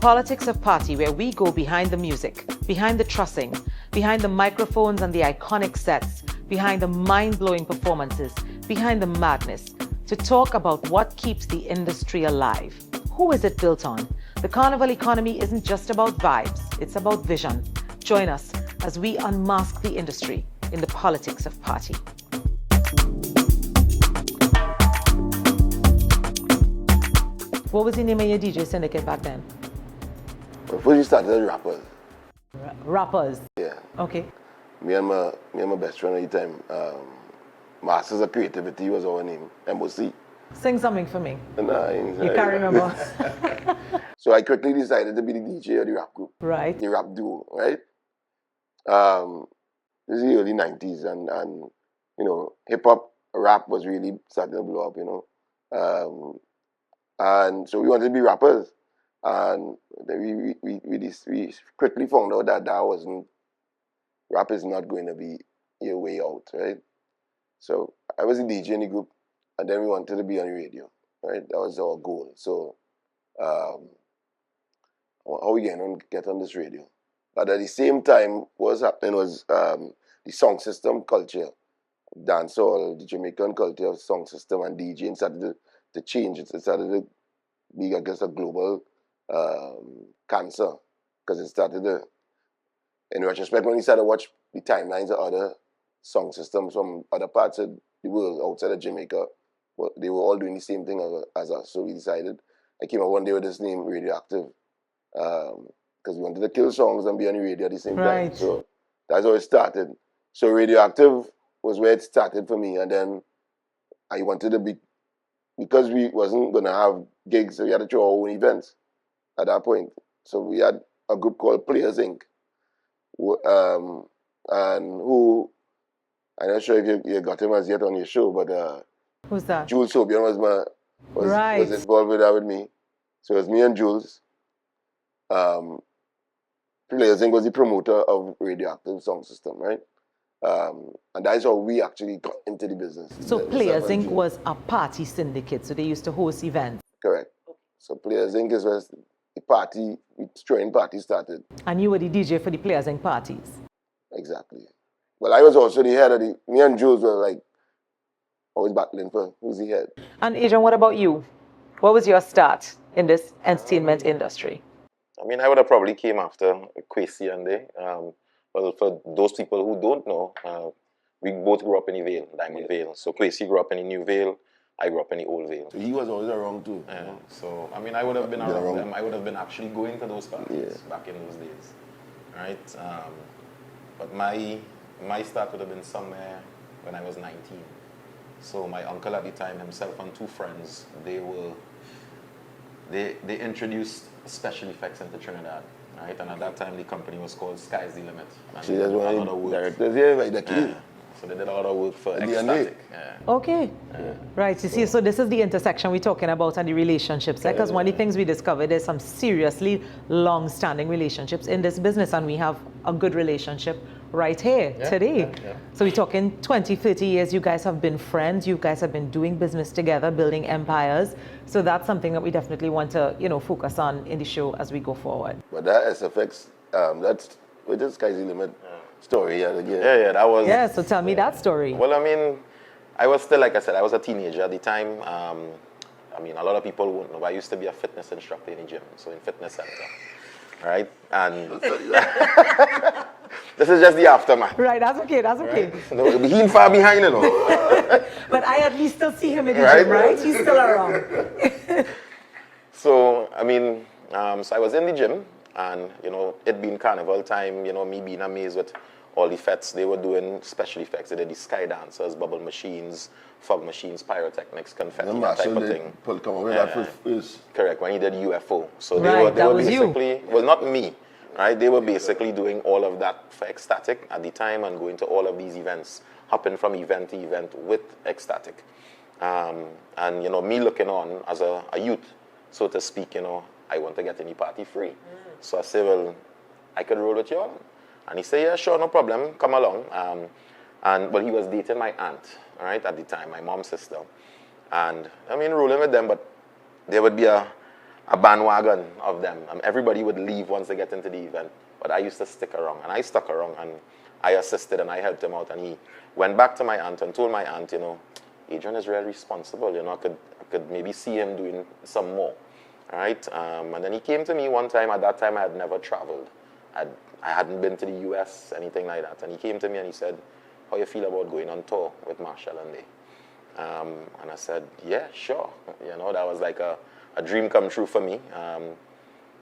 Politics of Party, where we go behind the music, behind the trussing, behind the microphones and the iconic sets, behind the mind-blowing performances, behind the madness, to talk about what keeps the industry alive. Who is it built on? The carnival economy isn't just about vibes, it's about vision. Join us as we unmask the industry in the Politics of Party. What was the name of your DJ syndicate back then? Before you started as rappers. Rappers? Yeah. Okay. Me and my best friend at the time, Masters of Creativity was our name, MOC. Sing something for me. Nah, you can't remember. So I quickly decided to be the DJ of the rap group. Right. The rap duo, right? This is the early 90s and you know, hip-hop rap was really starting to blow up, you know. And so we wanted to be rappers. And we quickly found out that rap is not going to be your way out, right? So I was a DJ in the group, and then we wanted to be on the radio, right? That was our goal. So how we get on this radio? But at the same time, what was happening was the sound system culture, dancehall, the Jamaican culture of sound system and DJing started to change. It started to be, I guess, a global cancer, because it started to, in retrospect, when you started to watch the timelines of other song systems from other parts of the world outside of Jamaica, they were all doing the same thing as us. So we decided, I came up one day with this name, Radioactive, because we wanted to kill songs and be on the radio at the same time. So that's how it started. So Radioactive was where it started for me, and then I wanted to be, because we wasn't going to have gigs, so we had to throw our own events at that point. So we had a group called Players Inc., and who, I'm not sure if you got him as yet on your show, but who's that? Jules Sobian was involved with that with me. So it was me and Jules. Players Inc. was the promoter of Radioactive Sound System, right? And that's how we actually got into the business. So Players Inc. was a party syndicate, so they used to host events. Correct. So Players Inc. is where the party, the throwing party started. And you were the DJ for the Players Inc. parties? Exactly. Well, I was also the head of me and Jules were like always battling for who's the head. And Adrian, what about you? What was your start in this entertainment industry? I mean, I would have probably came after Kwesi and they. Well, for those people who don't know, we both grew up in the Vale, Diamond Vale. So Kwesi grew up in the New Vale, I grew up in the Old Vale. So he was always around too. Yeah. So, I mean, I would have been around them. I would have been actually going to those parties back in those days, right? But my start would have been somewhere when I was 19. So my uncle at the time, himself and two friends, they introduced special effects into Trinidad, right? And at that time, the company was called Sky's the Limit. See, that's one of the directors here, right? The key. So they did a lot of work for Ecstatic. Okay. Right, you see, so this is the intersection we're talking about and the relationships. Because one of the things we discovered is some seriously long-standing relationships in this business, and we have a good relationship right here today. So we're talking 20, 30 years, you guys have been friends, you guys have been doing business together, building empires. So that's something that we definitely want to, focus on in the show as we go forward. But that SFX, that's with the Sky's the Limit story again. Yeah, that was... Yeah, so tell me that story. Well, I mean, I was still, like I said, I was a teenager at the time. I mean, a lot of people won't know, but I used to be a fitness instructor in the gym, so in fitness center, right? And this is just the aftermath. Right, that's okay. Right? No, he's far behind, you know. But I at least still see him in the gym, right? He's still around. So, I mean, so I was in the gym, and, it being carnival time, me being amazed with all the fets, they were doing special effects. They did the sky dancers, bubble machines, fog machines, pyrotechnics, confetti, that type of thing. Correct, when he did UFO. So they were basically, well, not me, right? They were basically doing all of that for Ecstatic at the time and going to all of these events, hopping from event to event with Ecstatic. And, me looking on as a youth, so to speak, I want to get any party free. So I said, well, I could roll with y'all. And he said, yeah, sure, no problem, come along. But he was dating my aunt, right, at the time, my mom's sister. And, I mean, rolling with them, but there would be a a bandwagon of them. Everybody would leave once they get into the event, but I used to stick around, and I stuck around, and I assisted and I helped him out, and he went back to my aunt and told my aunt, you know, Adrian is really responsible, you know, I could maybe see him doing some more, right? And then he came to me one time. At that time I had never traveled. I hadn't been to the US, anything like that, and he came to me and he said, how you feel about going on tour with Marshall and they? And I said, yeah, sure. You know, that was like a dream come true for me.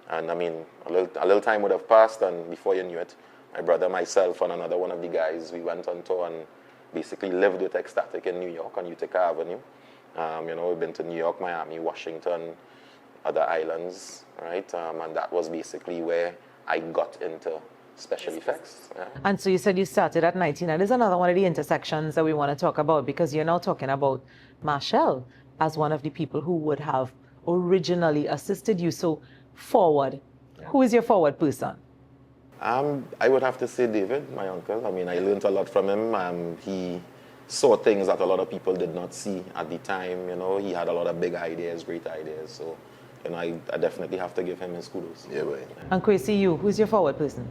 And I mean, a little time would have passed, and before you knew it, my brother, myself, and another one of the guys, we went on tour and basically lived with Ecstatic in New York on Utica Avenue. You know, we've been to New York, Miami, Washington, other islands, right? And that was basically where I got into special effects. Yeah. And so you said you started at 19, and there's another one of the intersections that we want to talk about, because you're now talking about Marshall as one of the people who would have originally assisted you. So forward, who is your forward person? I would have to say David, my uncle. I mean, I learned a lot from him. He saw things that a lot of people did not see at the time. You know, he had a lot of big ideas, great ideas. So, you know, I definitely have to give him his kudos. Yeah, boy. And Kwesi, you, who's your forward person?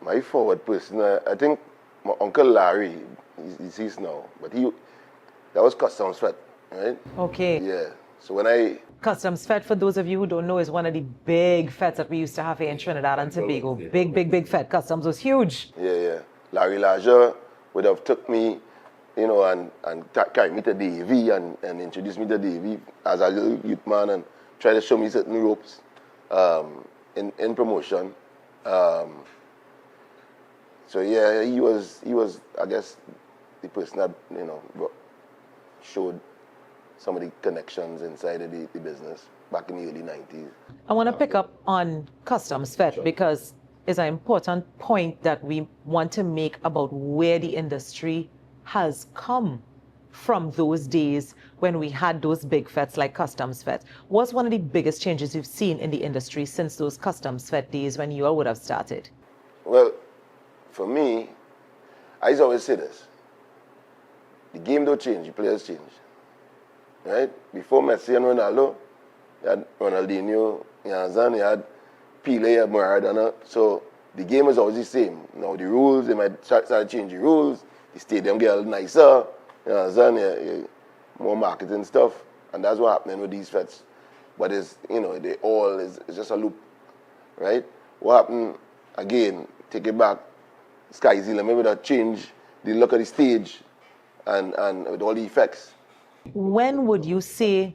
My forward person, I think my uncle Larry, he's deceased now, but that was Customs Fed, right? Okay. Yeah. So when I Customs Fed, for those of you who don't know, is one of the big feds that we used to have here in Trinidad and Tobago. Big fed. Customs was huge. Yeah. Larry Laja would have took me, you know, and carried me to Davy and introduced me to Davy as a little youth man and try to show me certain ropes in promotion. So yeah, he was I guess the person that, you know, showed some of the connections inside of the business back in the early 90s. I want to pick up on Customs Fed because it's an important point that we want to make about where the industry has come from those days when we had those big feds like Customs Fed. What's one of the biggest changes you've seen in the industry since those Customs Fed days when you all would have started? Well, for me, I always say this. The game don't change, the players change. Right? Before Messi and Ronaldo, you had Ronaldinho, you had Pele, you had Maradona. So the game is always the same. Now the rules, they might start changing the rules. The stadium get a little nicer. You understand? More marketing stuff. And that's what happening with these feds. But it's, you know, it's just a loop. Right? What happened, again, take it back, sky's the limit with a change, the look of the stage, and with all the effects. When would you say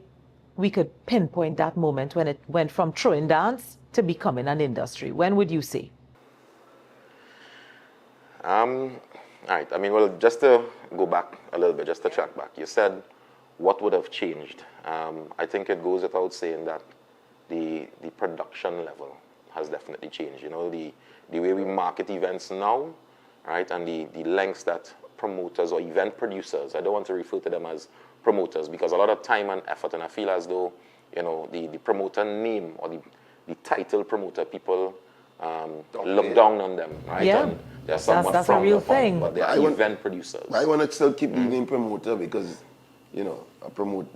we could pinpoint that moment when it went from throwing dance to becoming an industry? When would you say? All right. I mean, well, just to go back a little bit, just to track back, you said what would have changed. I think it goes without saying that the production level has definitely changed. You know, the way we market events now, right, and the lengths that promoters or event producers, I don't want to refer to them as promoters because a lot of time and effort, and I feel as though, you know, the promoter name or the title promoter, people look down on them, right? Yeah, and they're somewhat that's a real upon, thing. but they are event producers. I want to still keep the name promoter because, you know,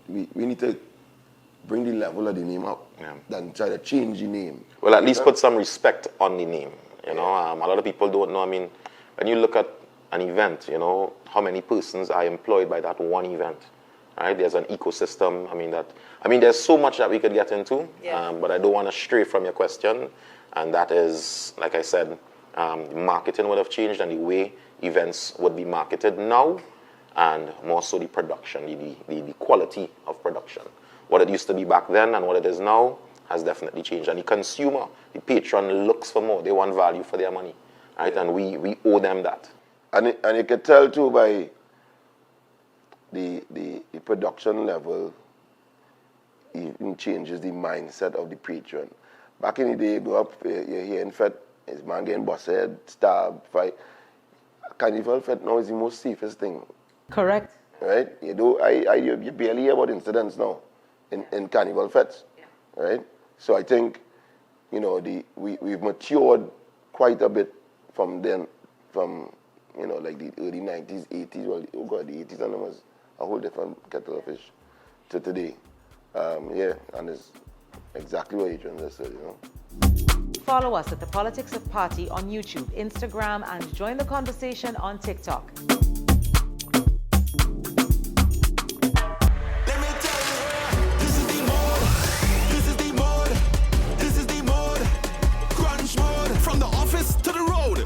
we need to bring the level of the name up than try to change the name. Well, at least put some respect on the name. You know, a lot of people don't know. I mean, when you look at an event, you know, how many persons are employed by that one event, right? There's an ecosystem. I mean, there's so much that we could get into, but I don't want to stray from your question. And that is, like I said, marketing would have changed and the way events would be marketed now, and more so the production, the quality of production. What it used to be back then and what it is now has definitely changed. And the consumer, the patron, looks for more. They want value for their money, right? And we owe them that. And you can tell too by the production level, even changes the mindset of the patron. Back in the day, you go up, you're hearing fed, is man getting busted, stabbed, fight. Carnival fed now is the most safest thing. Correct. Right? You barely hear about incidents now in carnival feds. Yeah. Right? So I think, you know, we've matured quite a bit from then, from, you know, like the early 90s, 80s. Well, oh God, the 80s and it was a whole different kettle of fish. to today. Yeah, and it's exactly what Adrian just said, you know. Follow us at the Politics of Party on YouTube, Instagram, and join the conversation on TikTok.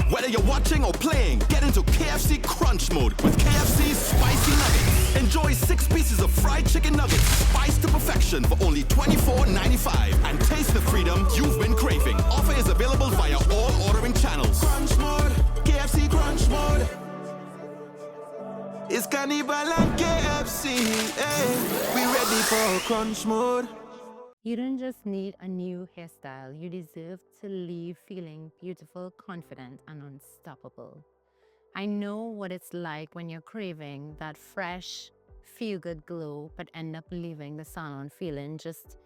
Whether you're watching or playing, get into KFC Crunch Mode with KFC's Spicy Nuggets. Enjoy 6 pieces of fried chicken nuggets, spiced to perfection for only $24.95. And taste the freedom you've been craving. Offer is available via all ordering channels. Crunch Mode, KFC Crunch Mode. It's Carnival and KFC, we ready for Crunch Mode. You don't just need a new hairstyle, you deserve to leave feeling beautiful, confident, and unstoppable. I know what it's like when you're craving that fresh, feel-good glow, but end up leaving the salon feeling just,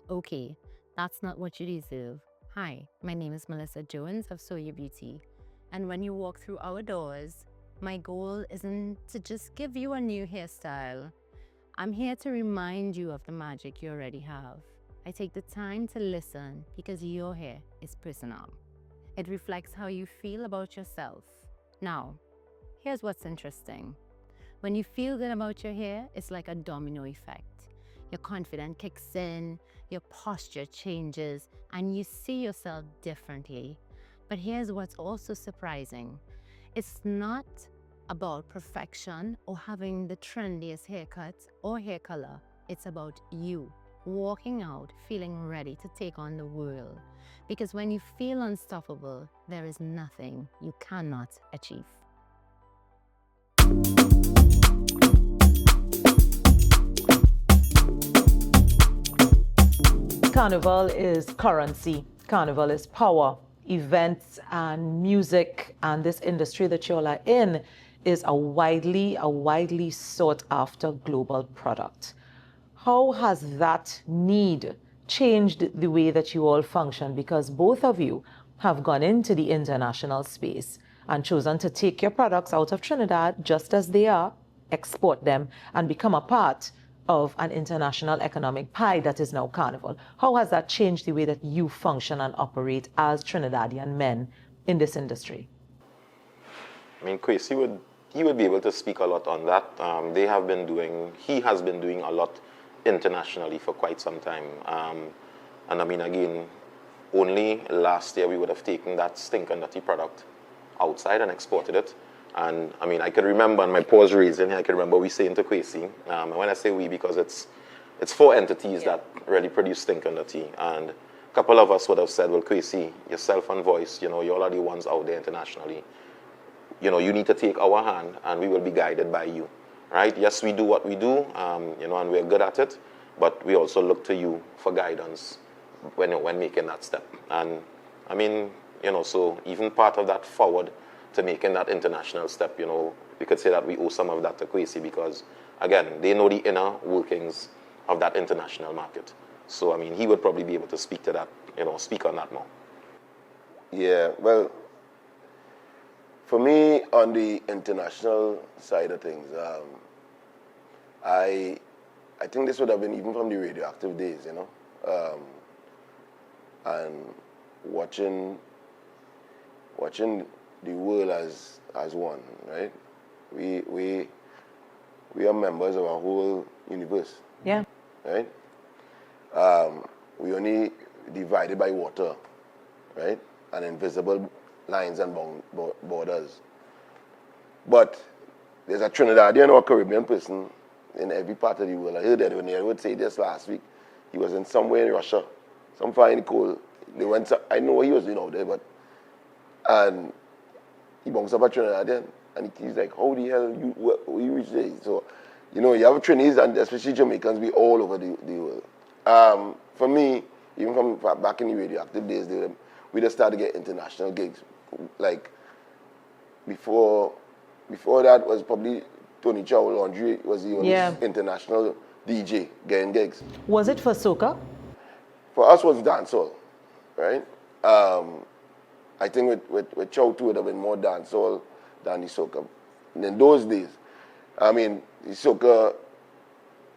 okay. That's not what you deserve. Hi, my name is Melissa Jones of Soya Beauty, and when you walk through our doors, my goal isn't to just give you a new hairstyle. I'm here to remind you of the magic you already have. I take the time to listen because your hair is personal. It reflects how you feel about yourself. Now, here's what's interesting. When you feel good about your hair, it's like a domino effect. Your confidence kicks in, your posture changes, and you see yourself differently. But here's what's also surprising. It's not about perfection or having the trendiest haircut or hair color. It's about you walking out feeling ready to take on the world. Because when you feel unstoppable, there is nothing you cannot achieve. Carnival is currency. Carnival is power. Events and music and this industry that you all are in is a widely sought after global product. How has that need changed the way that you all function? Because both of you have gone into the international space and chosen to take your products out of Trinidad just as they are, export them, and become a part of an international economic pie that is now Carnival. How has that changed the way that you function and operate as Trinidadian men in this industry? I mean, Kwesi he would be able to speak a lot on that. He has been doing a lot internationally for quite some time. And I mean, again, only last year we would have taken that stinking dirty product outside and exported it. And I mean, I can remember, and my pause raising here, I can remember we saying to Kwesi, and when I say we, because it's 4 entities that really produce stinking dirty. And a couple of us would have said, well, Kwesi, yourself and Voice, you all are the ones out there internationally. You need to take our hand and we will be guided by you. Right? Yes, we do what we do, and we're good at it, but we also look to you for guidance when making that step. And I mean, so even part of that forward to making that international step, we could say that we owe some of that to Kwesi because, again, they know the inner workings of that international market. So, I mean, he would probably be able to speak to that, speak on that more. Yeah, well, for me, on the international side of things, I think this would have been even from the radioactive days, and watching the world as one, right? We are members of a whole universe. Yeah. Right? We only divided by water, right? And invisible lines and borders. But there's a Trinidadian or Caribbean person in every part of the world. I heard that when I would say this last week. He was in somewhere in Russia, some far in the cold. I know what he was doing out there, and he bunks up a Trinidadian, and he's like, how the hell you reach there? So, you have Trinidadians and especially Jamaicans be all over the world. For me, even from back in the radioactive days, we just started to get international gigs. Like, before that was probably Tony Chow Laundry was the only international DJ getting gigs. Was it for soca? For us, it was dancehall, right? I think with Chow too, it would have been more dancehall than the soca. And in those days, I mean, the soca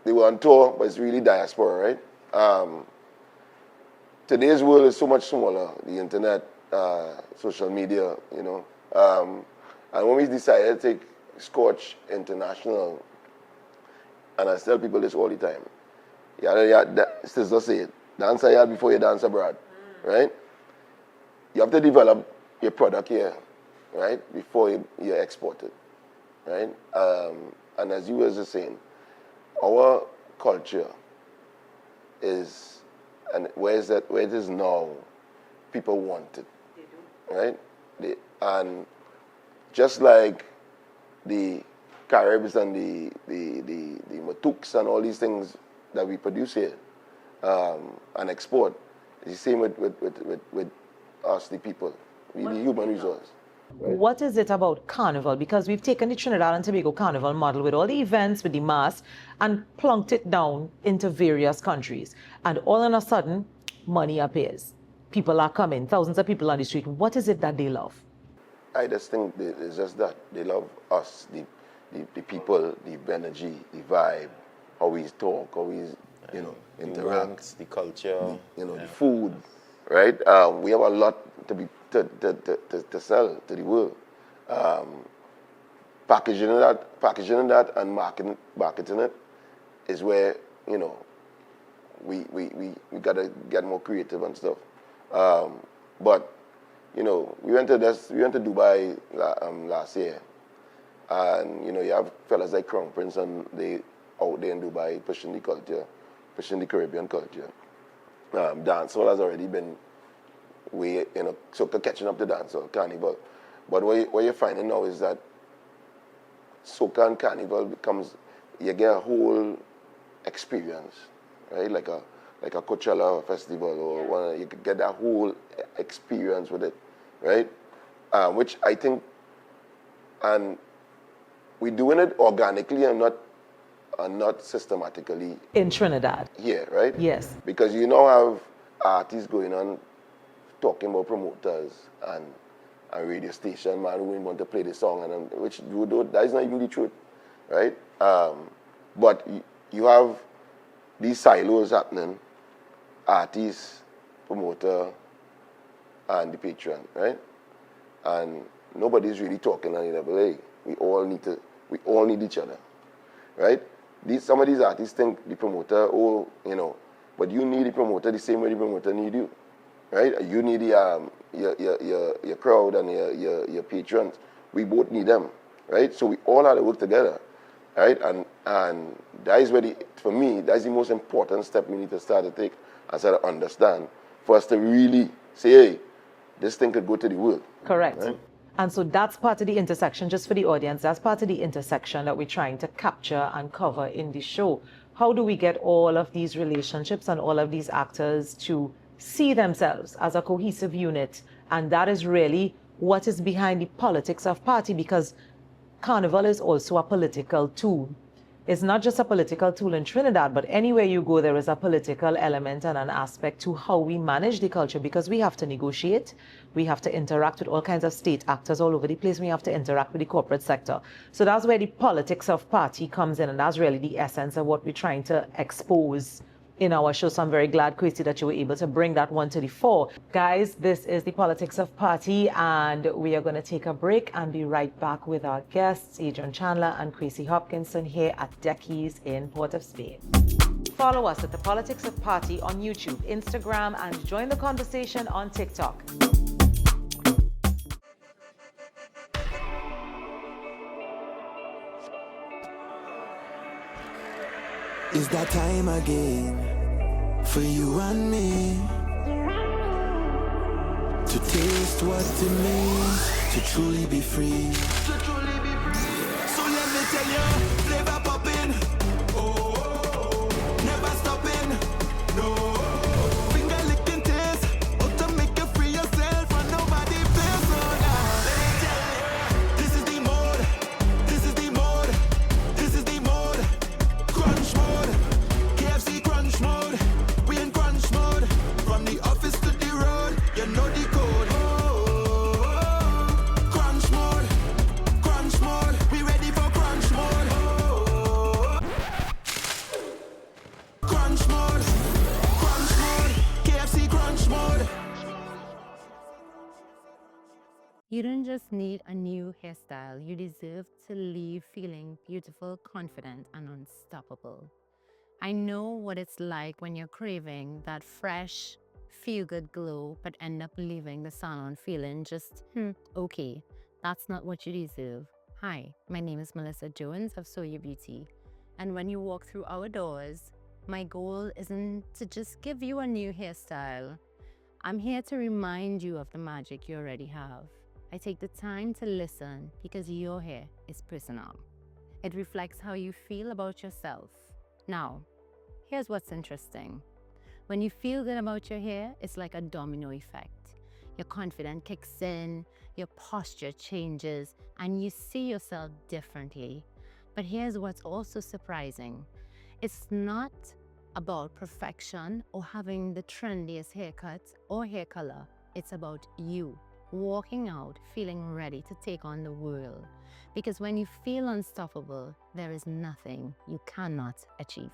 they were on tour, but it's really diaspora, right? Today's world is so much smaller. The internet, social media, you know. And when we decided to take Scotch international, and I tell people this all the time, sisters say it, dance here before you dance abroad, right? You have to develop your product here, right, before you export it, right? And as you were just saying, our culture is, and where it is now, people want it, right? And just like the Caribs and the Matuks and all these things that we produce here and export, it's the same with us, the people, the human resource. Right? What is it about Carnival? Because we've taken the Trinidad and Tobago Carnival model with all the events, with the mass, and plunked it down into various countries. And all of a sudden, money appears. People are coming, thousands of people on the street. What is it that they love? I just think it's just that. They love us, the people, the energy, the vibe, how we talk, how we, you know, interact. The culture. The food, right? We have a lot to sell to the world. Packaging that and marketing it is where, you know, we gotta get more creative and stuff. But you know, we went to Dubai last year, and you know, you have fellas like Crown Prince, and they out there in Dubai pushing the culture, pushing the Caribbean culture. Dancehall has already been so catching up to dancehall, carnival. But what you're finding now is that soca and carnival becomes, you get a whole experience, right? Like a Coachella festival, or you could get that whole experience with it, right? Which I think, and we're doing it organically and not systematically. In Trinidad. Here, right? Yes. Because you now have artists going on talking about promoters and radio station man who want to play the song, and which that is not even the truth, right? But you have these silos happening: artist, promoter, and the patron, right? And nobody's really talking on the level. Hey, we all need each other, right? Some of these artists think the promoter, but you need the promoter the same way the promoter need you, right? You need your crowd and your patrons. We both need them, right? So we all have to work together, right? And that is where for me, that's the most important step we need to start to take and start to understand for us to really say, hey, this thing could go to the world. Correct. Right? And so that's part of the intersection, just for the audience, that's part of the intersection that we're trying to capture and cover in the show. How do we get all of these relationships and all of these actors to see themselves as a cohesive unit? And that is really what is behind the politics of party, because Carnival is also a political tool. It's not just a political tool in Trinidad, but anywhere you go, there is a political element and an aspect to how we manage the culture, because we have to negotiate, we have to interact with all kinds of state actors all over the place, we have to interact with the corporate sector. So that's where the politics of party comes in, and that's really the essence of what we're trying to expose in our show. So I'm very glad, Kwesi, that you were able to bring that one to the fore. Guys, this is the Politics of Party, and we are going to take a break and be right back with our guests, Adrian Chandler and Kwesi Hopkinson, here at Deckies in Port of Spain. Follow us at the Politics of Party on YouTube, Instagram, and join the conversation on TikTok. It's that time again for you and me to taste what it means to truly be free. So let me tell you, flavor popping, never stopping, no. Finger licking taste, how to make you free yourself and nobody feels so now. Let me tell you, this is the mode, this is the mode, this is the mode. Crunch mode, KFC crunch mode. We in crunch mode, from the office to the road. You know the code. Crunch mode, we ready for crunch mode. You don't just need a new hairstyle, you deserve to leave feeling beautiful, confident, and unstoppable. I know what it's like when you're craving that fresh, feel-good glow, but end up leaving the salon feeling just, okay. That's not what you deserve. Hi, my name is Melissa Jones of Soya Beauty, and when you walk through our doors, my goal isn't to just give you a new hairstyle. I'm here to remind you of the magic you already have. I take the time to listen because your hair is personal. It reflects how you feel about yourself. Now, here's what's interesting. When you feel good about your hair, it's like a domino effect. Your confidence kicks in, your posture changes, and you see yourself differently. But here's what's also surprising. It's not about perfection or having the trendiest haircut or hair color. It's about you walking out feeling ready to take on the world. Because when you feel unstoppable, there is nothing you cannot achieve.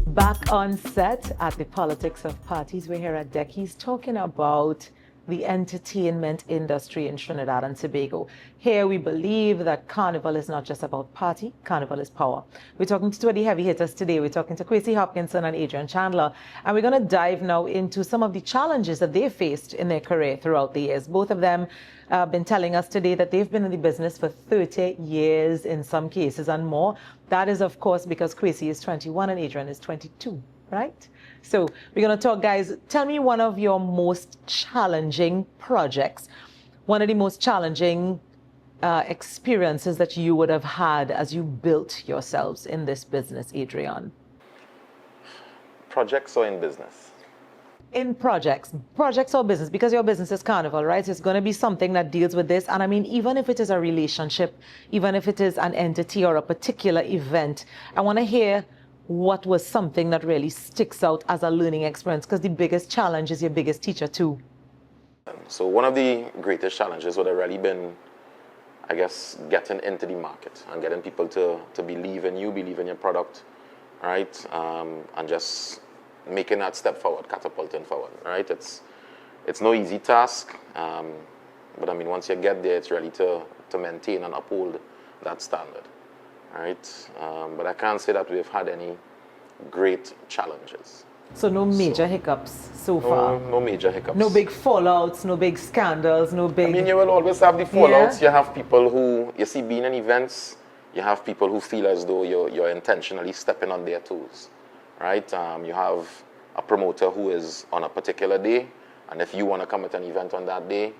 Back on set at the Politics of Parties, we're here at Deckies talking about the entertainment industry in Trinidad and Tobago. Here we believe that Carnival is not just about party, Carnival is power. We're talking to two of the heavy hitters today. We're talking to Kwesi Hopkinson and Adrian Chandler, and we're going to dive now into some of the challenges that they faced in their career throughout the years. Both of them have been telling us today that they've been in the business for 30 years in some cases and more. That is, of course, because Kwesi is 21 and Adrian is 22, right? So we're going to talk, guys. Tell me one of your most challenging projects, one of the most challenging experiences that you would have had as you built yourselves in this business, Adrian. Projects or in business? In projects or business, because your business is Carnival, right? It's going to be something that deals with this. And I mean, even if it is a relationship, even if it is an entity or a particular event, I want to hear what was something that really sticks out as a learning experience, because the biggest challenge is your biggest teacher too. So one of the greatest challenges would have really been, I guess, getting into the market and getting people to believe in you, believe in your product, right? And just making that step forward, catapulting forward, right? It's no easy task, but I mean, once you get there, it's really to maintain and uphold that standard, right? But I can't say that we've had any great challenges. So no major hiccups so far? No major hiccups. No big fallouts, no big scandals, no big... I mean, you will always have the fallouts. Yeah. You have people who, you see, being in events, you have people who feel as though you're intentionally stepping on their toes, right? You have a promoter who is on a particular day, and if you want to come at an event on that day,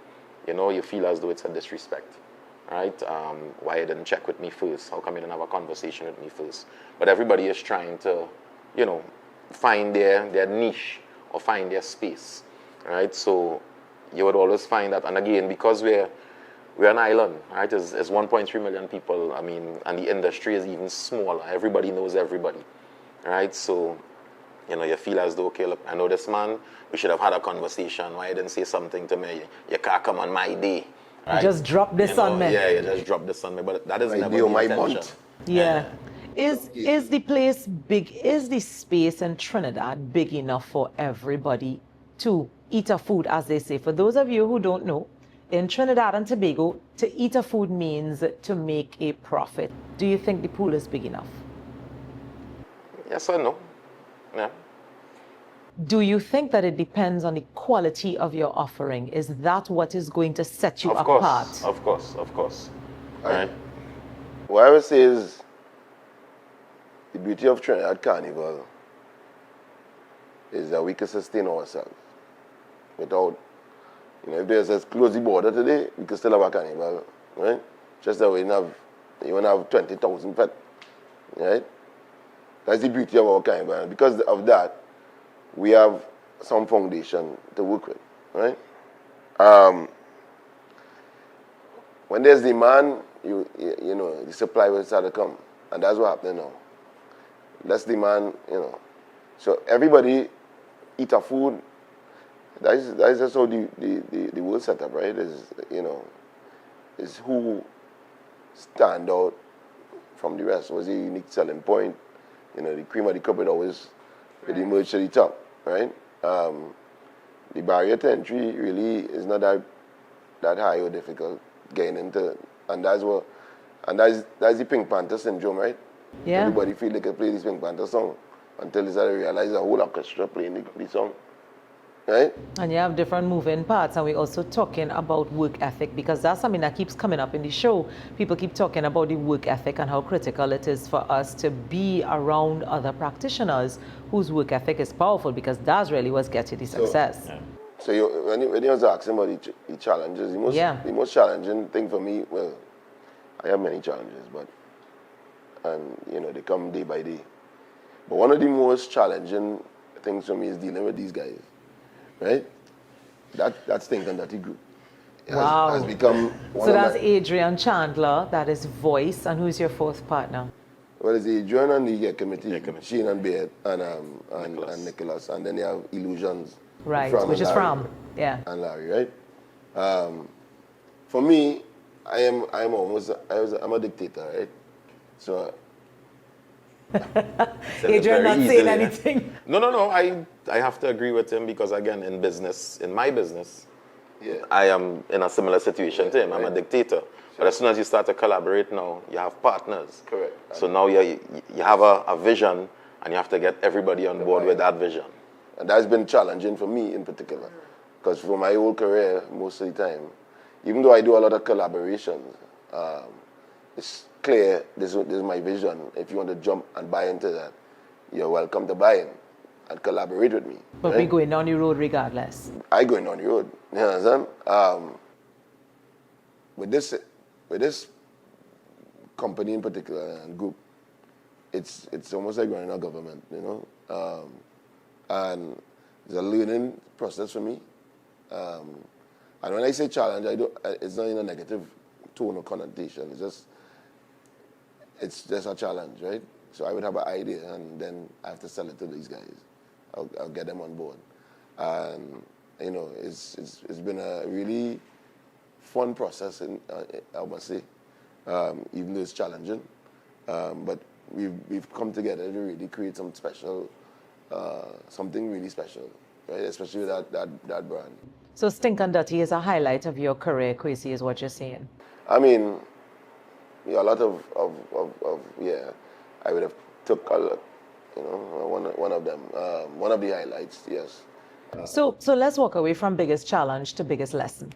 you know, you feel as though it's a disrespect, right? Why you didn't check with me first? How come you didn't have a conversation with me first? But everybody is trying to, you know, find their niche or find their space, right? So you would always find that, and again, because we're an island, right? It's 1.3 million people, I mean, and the industry is even smaller. Everybody knows everybody, right? So, you know, you feel as though, okay, look, I know this man, we should have had a conversation. Why you didn't say something to me? You can't come on my day, right? You just drop this on me. Yeah, you just drop this on me, but that is never the my intention. month. Yeah. Is the place big, is the space in Trinidad big enough for everybody to eat a food, as they say? For those of you who don't know, in Trinidad and Tobago, to eat a food means to make a profit. Do you think the pool is big enough? Yes or no? Yeah. Do you think that it depends on the quality of your offering? Is that what is going to set you apart? Of course. Right. What I would say is the beauty of Trinidad Carnival is that we can sustain ourselves without, you know, if there's a close the border today, we can still have a carnival, right? Just that we won't have 20,000 pet, right? That's the beauty of our carnival. Because of that, we have some foundation to work with, right? When there's demand, you know, the supply will start to come, and that's what happening now. Less demand, you know. So everybody eat a food. That is just how the world set up, right? Is, you know, is who stand out from the rest. Was a unique selling point. You know, the cream of the crop would always it emerged to the top, right? The barrier to entry really is not that high or difficult getting into, and that's the Pink Panther syndrome, right? Yeah. Everybody feel they can play this Pink Panther song until they start to realize a whole orchestra playing the song, right? And you have different moving parts, and we're also talking about work ethic, because that's something that keeps coming up in the show. People keep talking about the work ethic and how critical it is for us to be around other practitioners whose work ethic is powerful, because that's really what's getting the success. So when you was asking about the challenges, the most challenging thing for me, well, I have many challenges, but they come day by day. But one of the most challenging things for me is dealing with these guys, right? That's Thinking Dirty Group. Has become one so that's Adrian, Chandler, that is Voice, and who's your fourth partner? Well, it's Adrian and the committee, Shane and Beard, and Nicholas, and then you have Illusions. Right, which is From, and Larry, right? For me, I'm a dictator, right? So Adrian not saying anything. No. I have to agree with him, because again, in my business, I am in a similar situation to him. I'm a dictator. But as soon as you start to collaborate now, you have partners. Correct. So now you have a vision, and you have to get everybody on board with that vision. And that's been challenging for me in particular, because for my whole career, most of the time, even though I do a lot of collaborations, it's clear this is my vision. If you want to jump and buy into that, you're welcome to buy in and collaborate with me. But we're going down the road regardless. I going down the road. You understand? With this company in particular and group, it's almost like running a government, and it's a learning process for me. And when I say challenge, it's not in a negative tone or connotation. It's just a challenge, right? So I would have an idea, and then I have to sell it to these guys. I'll get them on board, and it's been a really fun process, I must say, even though it's challenging. But we've come together to really create something really special, right? Especially with that brand. So Stinkin' Dirty is a highlight of your career, Kwesi, is what you're saying. I mean, a lot of I would have took a lot, one of them, one of the highlights, yes. So let's walk away from biggest challenge to biggest lesson.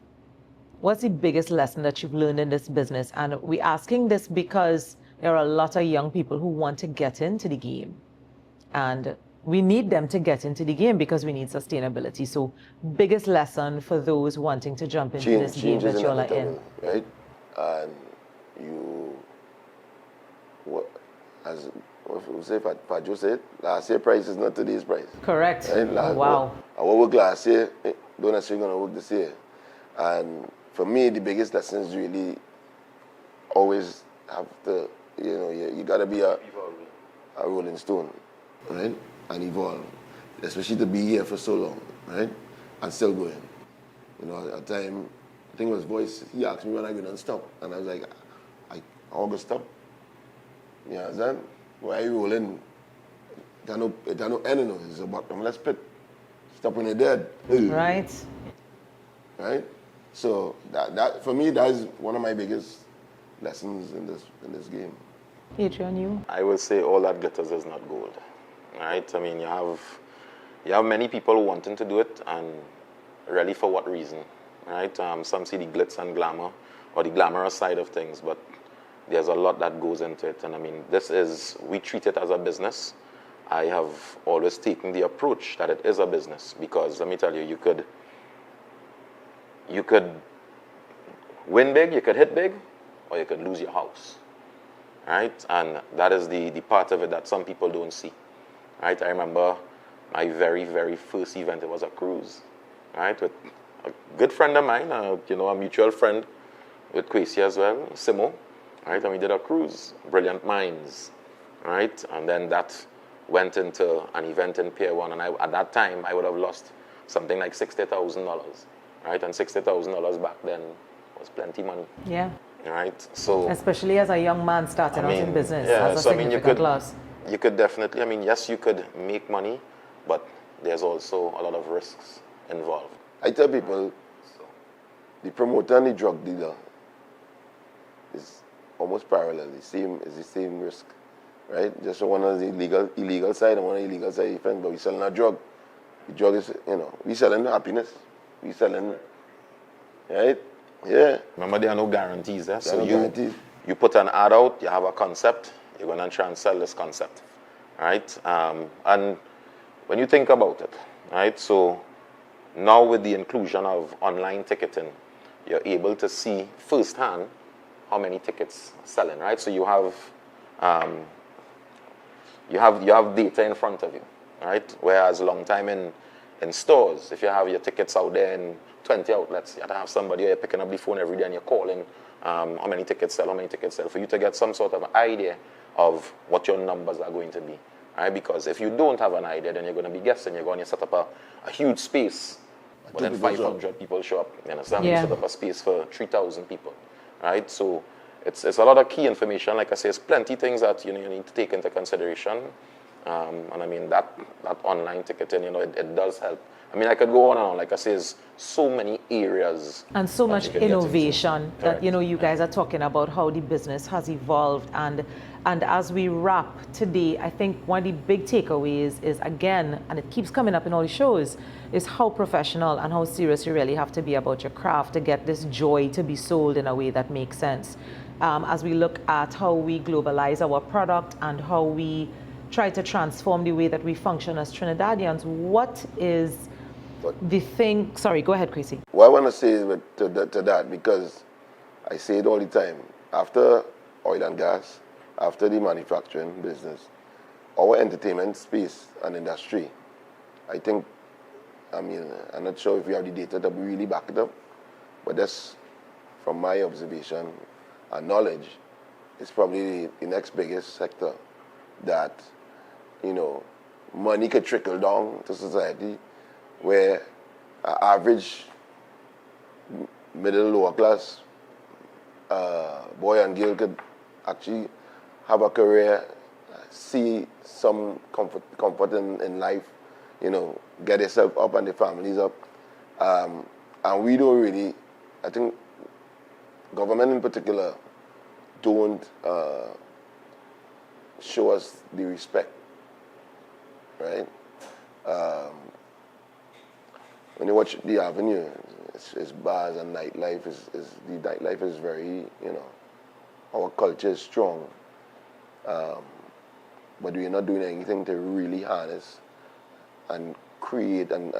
What's the biggest lesson that you've learned in this business? And we're asking this because there are a lot of young people who want to get into the game. And we need them to get into the game because we need sustainability. So biggest lesson for those wanting to jump into this game that you all are in. Right? And as we say, Pajo said, last year price is not today's price. Correct. Right? Wow. Our work last year, don't necessarily going to work this year. And for me, the biggest lesson is really always have to, you got to be a rolling stone, right? And evolve, especially to be here for so long, right? And still going. At the time, I think it was Voice, he asked me when I going to stop. And I was like, I'm going to stop. You understand? Why are you rolling? There's no end, it's a bottomless pit. Stop when you're dead. Right. Right? So that for me, that is one of my biggest lessons in this game. Adrian, you? I will say all that glitters is not gold. Right? I mean, you have many people wanting to do it, and really for what reason? Right? Some see the glitz and glamour, or the glamorous side of things, but there's a lot that goes into it. And I mean, we treat it as a business. I have always taken the approach that it is a business, because let me tell you, you could win big, you could hit big, or you could lose your house. Right? And that is the part of it that some people don't see. Right? I remember my very, very first event, it was a cruise, right? With a good friend of mine, a mutual friend with Kwesi as well, Simo, right? And we did a cruise, Brilliant Minds, right? And then that went into an event in Pier 1, and at that time, I would have lost something like $60,000, right? And $60,000 back then was plenty money. Yeah. Right? So, especially as a young man starting out in business, yeah, as a significant loss. You could definitely, yes, you could make money, but there's also a lot of risks involved. I tell people, the promoter and the drug dealer is almost parallel. It's the same risk, right? Just one on the illegal side and one on the illegal side different, but we selling a drug. The drug is, we selling happiness. We selling, right? Yeah. Remember, there are no guarantees there. So guarantees. You put an ad out, you have a concept, you're going to try and sell this concept, right? And when you think about it, right? So now with the inclusion of online ticketing, you're able to see firsthand how many tickets are selling, right? So you have data in front of you, right? Whereas long time in stores, if you have your tickets out there in 20 outlets, you have to have somebody you're picking up the phone every day and you're calling how many tickets sell, for you to get some sort of idea of what your numbers are going to be, right? Because if you don't have an idea, then you're going to be guessing. You're going to set up a huge space, but then 500 people show up. You understand? You set up a space for 3,000 people, right? So it's a lot of key information. Like I say, it's plenty things that you need to take into consideration. And I mean, that online ticketing, it does help. I mean, I could go on and on. Like I say, there's so many areas. And so much innovation that, you guys are talking about how the business has evolved. And as we wrap today, I think one of the big takeaways is, again, and it keeps coming up in all the shows, is how professional and how serious you really have to be about your craft to get this joy to be sold in a way that makes sense. As we look at how we globalize our product and how we try to transform the way that we function as Trinidadians, what is the thing? Sorry, go ahead, Kwesi. What I want to say is to that, because I say it all the time, after oil and gas, after the manufacturing business, our entertainment space and industry, I think, I'm not sure if we have the data to really back it up, but that's from my observation and knowledge, it's probably the next biggest sector that, money could trickle down to society, where an average middle lower class boy and girl could actually have a career, see some comfort in life, get themselves up and their families up. And we don't really, I think government in particular don't show us the respect, right? When you watch The Avenue, it's bars and nightlife. The nightlife is very, our culture is strong. But we're not doing anything to really harness and create and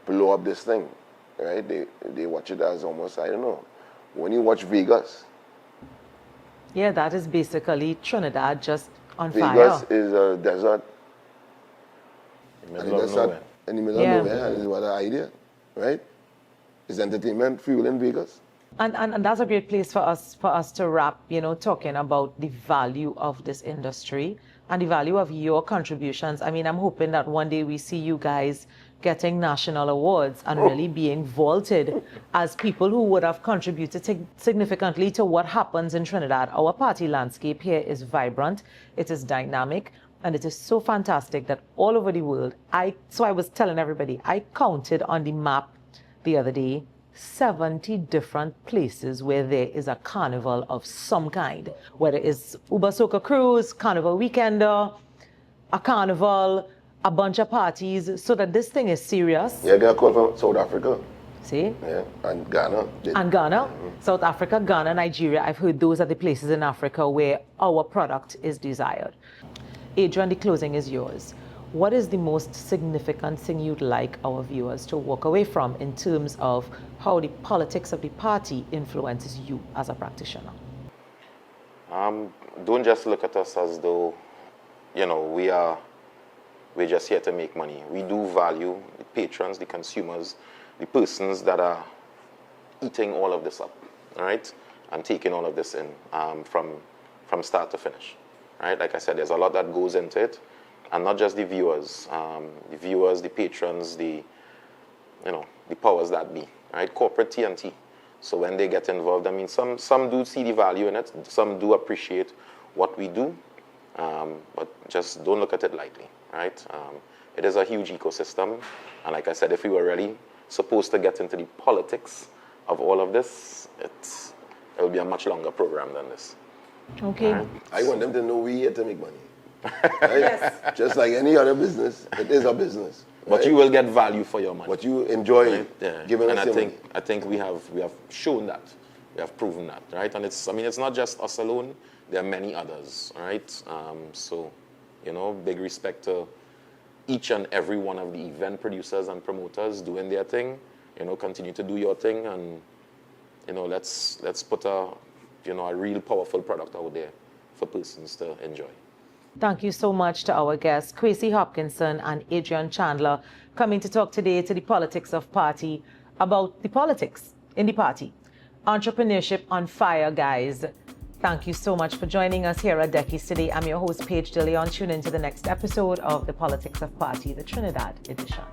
blow up this thing, right? They watch it as almost, I don't know, when you watch Vegas. Yeah, that is basically Trinidad just on fire. Vegas is a desert. In the middle of nowhere. In the middle of nowhere, and what an idea, right? Is entertainment fuel in Vegas? And that's a great place for us to wrap, talking about the value of this industry and the value of your contributions. I mean, I'm hoping that one day we see you guys getting national awards and really being vaulted as people who would have contributed significantly to what happens in Trinidad. Our party landscape here is vibrant, it is dynamic, and it is so fantastic that all over the world, so I was telling everybody, I counted on the map the other day, 70 different places where there is a carnival of some kind, whether it's Uber Soca Cruise, Carnival Weekender, a carnival, a bunch of parties, so that this thing is serious. Yeah, they are called from South Africa. See? Yeah, and Ghana. And Ghana, South Africa, Ghana, Nigeria. I've heard those are the places in Africa where our product is desired. Adrian, the closing is yours. What is the most significant thing you'd like our viewers to walk away from in terms of how the politics of the party influences you as a practitioner? Don't just look at us as though, we're just here to make money. We do value the patrons, the consumers, the persons that are eating all of this up, right? And taking all of this in from start to finish, right? Like I said, there's a lot that goes into it. And not just the viewers, the patrons, the powers that be, right? Corporate TNT. So when they get involved, I mean, some do see the value in it. Some do appreciate what we do. but just don't look at it lightly, right? It is a huge ecosystem, and like I said, if we were really supposed to get into the politics of all of this, it'll be a much longer program than this. Okay. Right? I want them to know we here to make money. Right? Yes. Just like any other business, it is a business. But right? you will get value for your money. What you enjoy Right? Yeah. giving And us your money. I think we have shown that. We have proven that, right? And it's not just us alone. There are many others, right? So, big respect to each and every one of the event producers and promoters doing their thing. Continue to do your thing, and let's put a real powerful product out there for persons to enjoy. Thank you so much to our guests, Kwesi Hopkinson and Adrian Chandler, coming to talk today to the Politics of Party about the politics in the party. Entrepreneurship on fire, guys. Thank you so much for joining us here at Deckies today. I'm your host, Paige DeLeon. Tune in to the next episode of the Politics of Party, the Trinidad edition.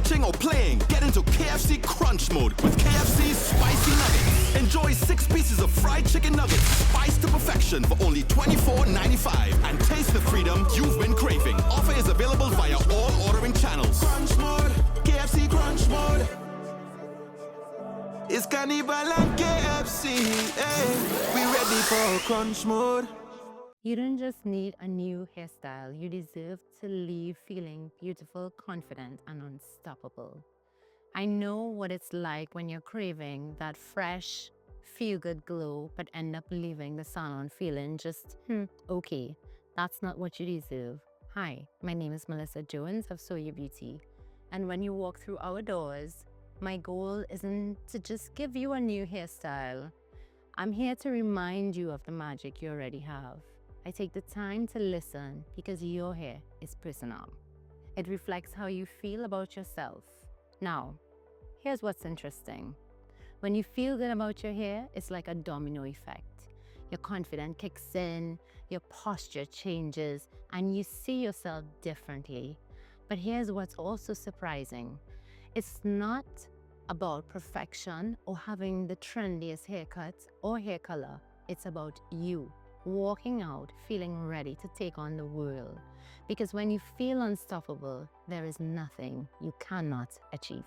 watching or playing, get into KFC Crunch Mode with KFC's Spicy Nuggets. Enjoy 6 pieces of fried chicken nuggets, spiced to perfection for only $24.95. And taste the freedom you've been craving. Offer is available via all ordering channels. Crunch Mode, KFC Crunch Mode. It's Carnival and KFC, hey. We ready for Crunch Mode. You don't just need a new hairstyle, you deserve to leave feeling beautiful, confident, and unstoppable. I know what it's like when you're craving that fresh, feel-good glow, but end up leaving the salon feeling just, okay. That's not what you deserve. Hi, my name is Melissa Jones of Soya Beauty, and when you walk through our doors, my goal isn't to just give you a new hairstyle. I'm here to remind you of the magic you already have. I take the time to listen because your hair is personal. It reflects how you feel about yourself. Now, here's what's interesting. When you feel good about your hair, it's like a domino effect. Your confidence kicks in, your posture changes, and you see yourself differently. But here's what's also surprising. It's not about perfection or having the trendiest haircut or hair color. It's about you walking out feeling ready to take on the world. Because when you feel unstoppable, there is nothing you cannot achieve.